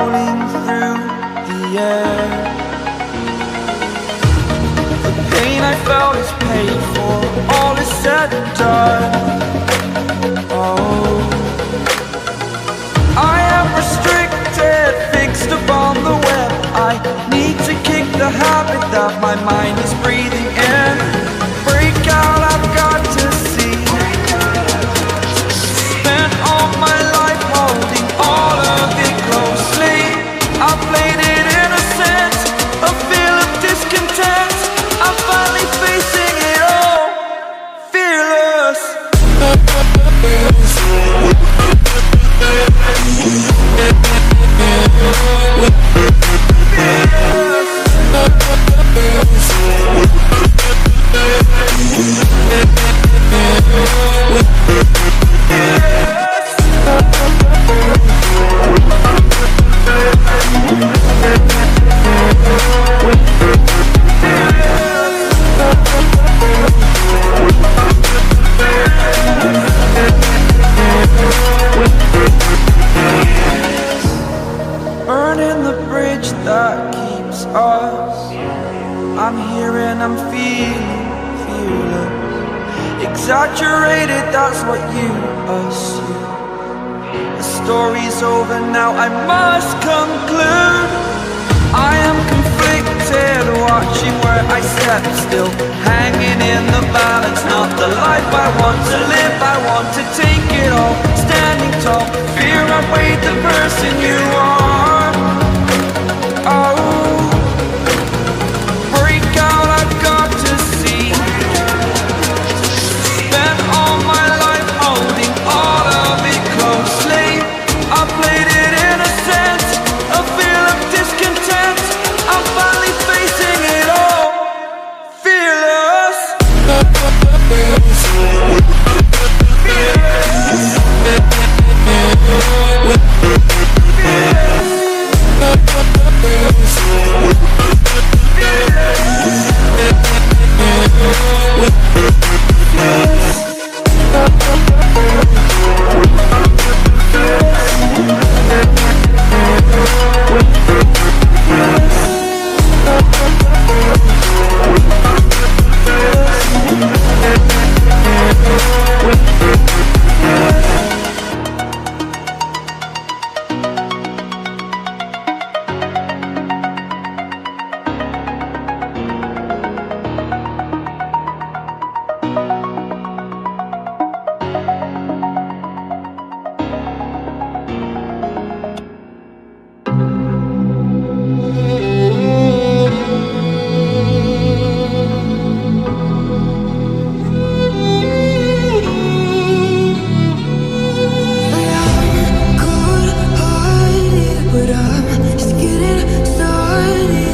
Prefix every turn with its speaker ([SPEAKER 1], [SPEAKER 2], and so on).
[SPEAKER 1] rolling through the air. The pain I felt is paid for, all is said and done. Oh, I am restricted, fixed upon the web. I need to kick the habit that my mind is breathing in. Break out, I've got to see. Spent all my life holding all of it closely. I played it innocent, a feel of discontent. I'm finally facing it all, fearless. Burning the bridge that keeps us. I'm here and I'm feeling fearless. Exaggerated, that's what you assume. The story's over now, I must conclude. I am conflicted, watching where I step still, hanging in the balance. Not the life I want to live, I want to take it all. Standing tall, fear I weighed the person you are. Oh, break out, I've got to see. Spent all my life holding all of it closely. I played it innocent, a feel of discontent. I'm finally facing it all, fearless.
[SPEAKER 2] But I'm just getting started.